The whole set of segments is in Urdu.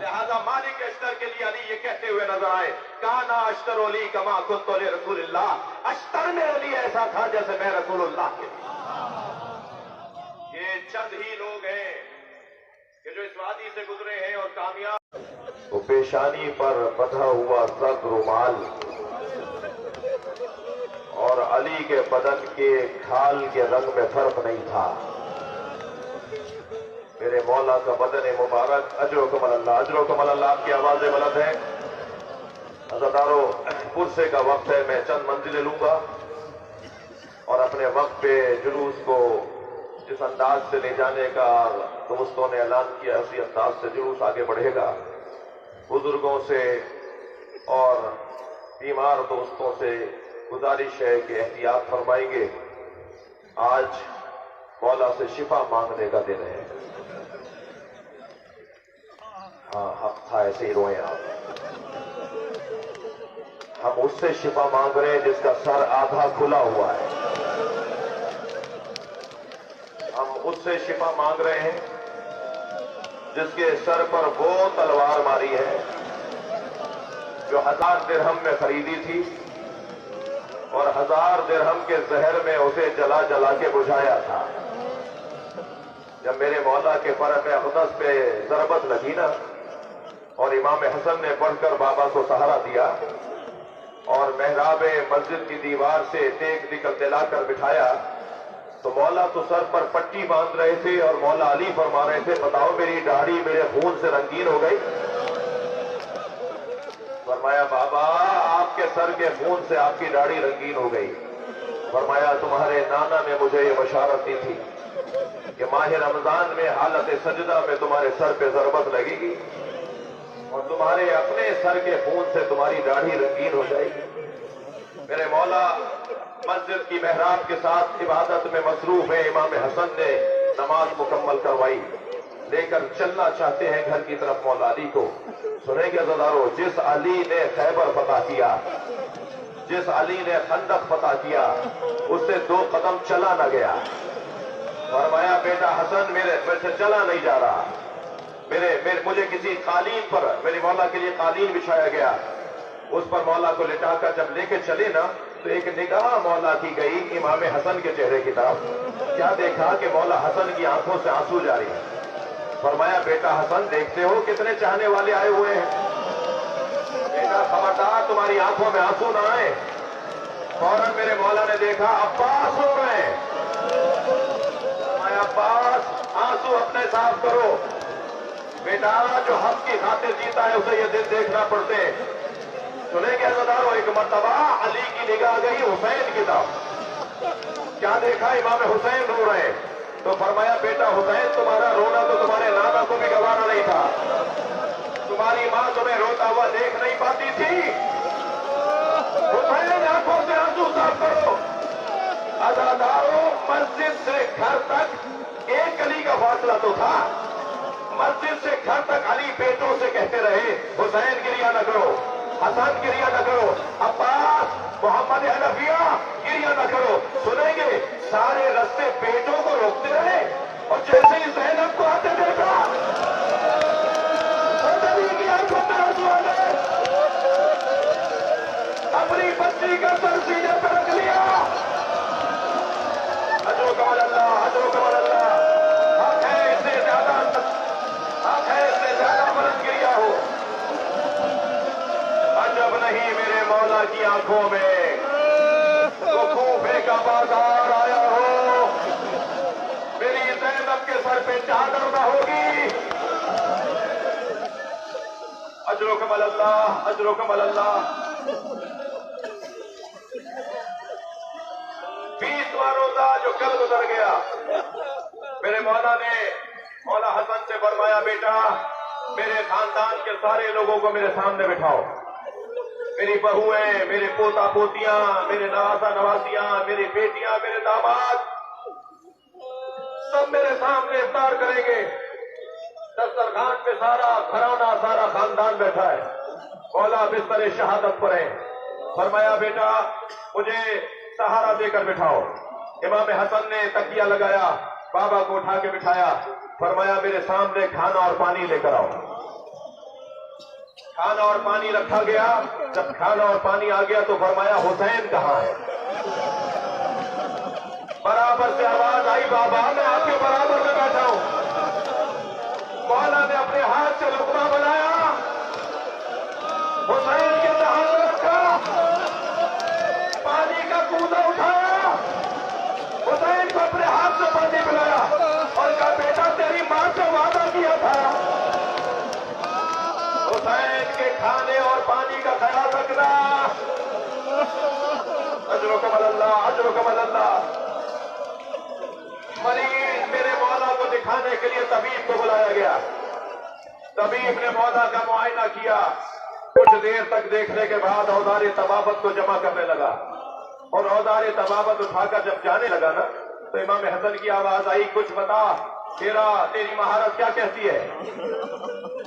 لہذا مالک اشتر کے لیے علی یہ کہتے ہوئے نظر آئے کانا اشتر علی کما کنت لرسول اللہ، اشتر میرے لیے ایسا تھا جیسے میں رسول اللہ کے لیے۔ یہ چند ہی لوگ ہیں کہ جو اس وادی سے گزرے ہیں اور کامیاب۔ وہ پیشانی پر بندھا ہوا زرد رومال اور علی کے بدن کے کھال کے رنگ میں فرق نہیں تھا۔ میرے مولا کا بدن مبارک، اجرکم اللہ، اجرکم اللہ، آپ کی آوازیں بلند ہیں۔ عزادارو، پرسے کا وقت ہے، میں چند منزلیں لوں گا اور اپنے وقت پہ جلوس کو جس انداز سے لے جانے کا دوستوں نے اعلان کیا اسی انداز سے جلوس آگے بڑھے گا۔ بزرگوں سے اور بیمار دوستوں سے گزارش ہے کہ احتیاط فرمائیں گے، آج مولا سے شفا مانگنے کا دن ہے۔ ہاں حق تھا، ایسے ہی روئیں آپ۔ ہم اس سے شفا مانگ رہے ہیں جس کا سر آدھا کھلا ہوا ہے۔ ہم اس سے شفا مانگ رہے ہیں جس کے سر پر وہ تلوار ماری ہے جو 1000 درہم میں خریدی تھی اور 1000 درہم کے زہر میں اسے جلا جلا کے بجھایا تھا۔ جب میرے مولا کے فرق اقدس پہ ضربت لگی نا اور امام حسن نے پڑھ کر بابا کو سہارا دیا اور محراب مسجد کی دیوار سے ٹیک نکل دلا کر بٹھایا تو مولا تو سر پر پٹی باندھ رہے تھے اور مولا علی فرما رہے تھے بتاؤ میری داڑھی میرے خون سے رنگین ہو گئی؟ فرمایا بابا آپ کے سر کے خون سے آپ کی داڑھی رنگین ہو گئی۔ فرمایا تمہارے نانا نے مجھے یہ بشارت دی تھی کہ ماہ رمضان میں حالت سجدہ میں تمہارے سر پہ ضربت لگے گی اور تمہارے اپنے سر کے خون سے تمہاری داڑھی رنگین ہو جائے گی۔ میرے مولا مسجد کی محراب کے ساتھ عبادت میں مصروف ہے۔ امام حسن نے نماز مکمل کروائی، لے کر چلنا چاہتے ہیں گھر کی طرف مولا علی کو۔ سنیں گے عزادارو، جس علی نے خیبر فتح کیا، جس علی نے خندق فتح کیا، اس سے 2 قدم چلا نہ گیا۔ فرمایا بیٹا حسن میرے سے چلا نہیں جا رہا، مجھے کسی قالین پر میری مولا کے لیے قالین بچھایا گیا، اس پر مولا کو لٹا کر جب لے کے چلے نا تو ایک نگاہ مولا کی گئی امام حسن کے چہرے کی طرف۔ کیا دیکھا کہ مولا حسن کی آنکھوں سے آنسو جاری ہیں۔ فرمایا بیٹا حسن دیکھتے ہو کتنے چاہنے والے آئے ہوئے ہیں، بیٹا خبردار تمہاری آنکھوں میں آنسو نہ آئے۔ فوراً میرے مولا نے دیکھا عباس رو رہے ہیں۔ فرمایا عباس آنسو اپنے صاف کرو، بیٹا جو حق کی خاطر جیتا ہے اسے یہ دن دیکھنا پڑتے۔ سنیں گے عزادارو، ایک مرتبہ علی کی نگاہ گئی حسین کی طرف، کیا دیکھا امام حسین رو رہے، تو فرمایا بیٹا حسین تمہارا رونا تو تمہارے نانا کو بھی گوارا نہیں تھا، تمہاری ماں تمہیں روتا ہوا دیکھ نہیں پاتی تھی۔ حسین آنکھوں سے آنسو صاف کرو۔ عزادارو، مسجد سے گھر تک 1 گلی کا فاصلہ تو تھا، مسجد سے گھر تک علی بیٹوں سے کہتے رہے حسین گریہ نہ کرو، حسن گریہ نہ کرو، عباس محمد حنفیہ گریہ نہ کرو۔ سنیں گے سارے رستے بیٹوں کو روکتے رہے اور جیسے ہی زینب کو آتے دیکھا علی کی آنکھوں میں آنسو آ گئے، اپنی بچی کا سر سینے پہ رکھ لیا۔ اجرکم اللہ، اجرکم اللہ، حق ہے اس سے زیادہ، حق ہے اس سے زیادہ بلند گریہ ہو۔ عجب نہیں میرے مولا کی آنکھوں میں تو کوفے کا بازار آیا ہو، میری زینب کے سر پہ چادر نہ ہوگی۔ اجرکم اللہ، اجرکم اللہ۔ 20واں روزہ جو کل گزر گیا، میرے مولا نے مولا حسن سے فرمایا بیٹا میرے خاندان کے سارے لوگوں کو میرے سامنے بٹھاؤ، میری بہویں، میرے پوتا پوتیاں، میرے نواسا نواسیاں، میری بیٹیاں، میرے داماد، سب میرے سامنے افطار کریں گے۔ دسترخوان پہ سارا گھرانہ، سارا خاندان بیٹھا ہے، مولا بستر شہادت پر ہے۔ فرمایا بیٹا مجھے سہارا دے کر بٹھاؤ۔ امام حسن نے تکیہ لگایا، بابا کو اٹھا کے بٹھایا، فرمایا میرے سامنے کھانا اور پانی لے کر آؤ۔ کھانا اور پانی رکھا گیا. جب کھانا اور پانی آ گیا تو فرمایا حسین کہاں ہے؟ برابر سے آواز آئی بابا میں آپ کے برابر میں بیٹھا ہوں. مولا نے اپنے ہاتھ سے لقمہ بنایا, حسین کے دہان میں رکھا, پانی کا کوزہ اٹھایا, حسین کو اپنے ہاتھ سے پانی پلایا اور کہا بیٹا تیری ماں سے وعدہ کیا تھا حسین کے کھانے اور پانی کا خیال رکھنا. اجرکم اللہ, اجرکم اللہ. مریض میرے مولا کو دکھانے کے لیے طبیب کو بلایا گیا. طبیب نے مولا کا معائنہ کیا. کچھ دیر تک دیکھنے کے بعد اوزار طبابت کو جمع کرنے لگا اور اوزار طبابت اٹھا کر جب جانے لگا نا تو امام حسن کی آواز آئی کچھ بتا تیری مہارت کیا کہتی ہے.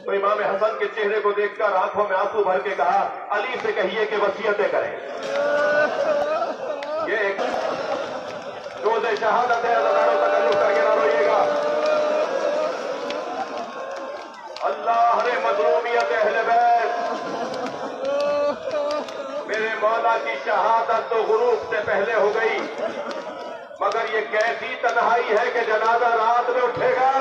تو امام حسن کے چہرے کو دیکھ کر آنکھوں میں آنسو بھر کے کہا علی سے کہیے کہ وصیتیں کریں. یہ ایک روز شہادت ہے, ہزاروں تکلف کر کے نہ روئیے گا. اللہ نے مظلومیت اہل بیت, میرے مولا کی شہادت تو غروب سے پہلے ہو گئی, مگر یہ کیسی تنہائی ہے کہ جنازہ رات میں اٹھے گا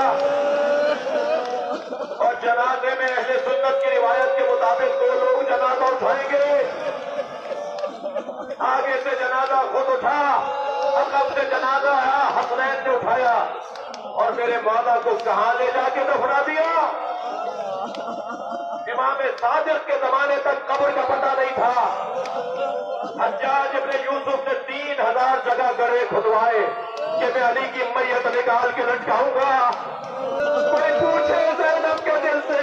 اور جنازے میں اہل سنت کی روایت کے مطابق 2 لوگ جنازہ اٹھائیں گے. آگے سے جنازہ خود اٹھا, عقب سے جنازہ آیا, حسنین نے اٹھایا اور میرے مولا کو کہاں لے جا کے دفنا دیا. امام صادق کے زمانے تک قبر کا پتہ نہیں تھا. حجاج ابن یوسف نے 3000 جگہ گڑھے کھدوائے کہ میں علی کی میت نکال کے لٹکاؤں گا. کوئی پوچھے زینب کے دل سے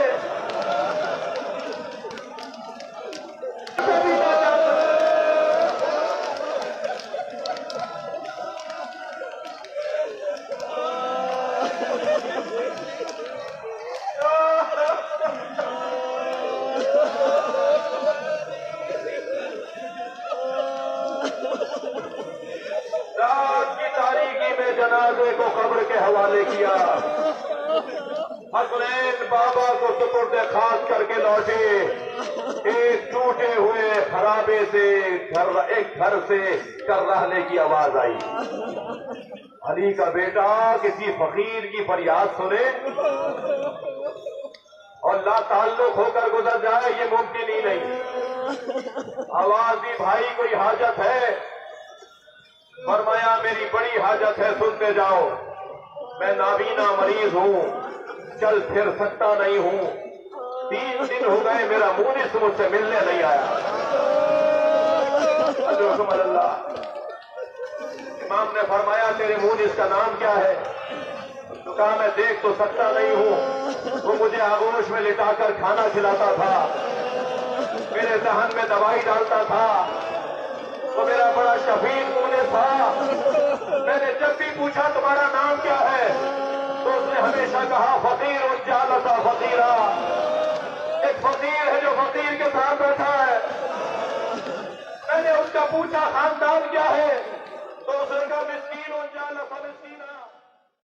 جنازے کو قبر کے حوالے کیا. حسنین بابا کو سپرد خاص کر کے لوٹے. ایک ٹوٹے ہوئے خرابے سے ایک گھر سے کر رہنے کی آواز آئی. علی کا بیٹا کسی فقیر کی فریاد سنے اور لا تعلق ہو کر گزر جائے, یہ ممکن ہی نہیں. آواز دی بھائی کوئی حاجت ہے؟ فرمایا میری بڑی حاجت ہے, سنتے جاؤ. میں نابینا مریض ہوں, چل پھر سکتا نہیں ہوں. 3 دن ہو گئے میرا مونس مجھ سے ملنے نہیں آیا. اجرکم اللہ. امام نے فرمایا تیرے مونس کا نام کیا ہے؟ تو کہا میں دیکھ تو سکتا نہیں ہوں, وہ مجھے آغوش میں لٹا کر کھانا کھلاتا تھا, میرے ذہن میں دوائی ڈالتا تھا, تو میرا بڑا شفیق مونس تھا. میں نے جب بھی پوچھا تمہارا نام کیا ہے تو اس نے ہمیشہ کہا فقیر جالسا فقیرہ. ایک فقیر ہے جو فقیر کے ساتھ بیٹھا ہے. میں نے اس کا پوچھا خاندان کیا ہے تو اس نے کہا مسکین جالسا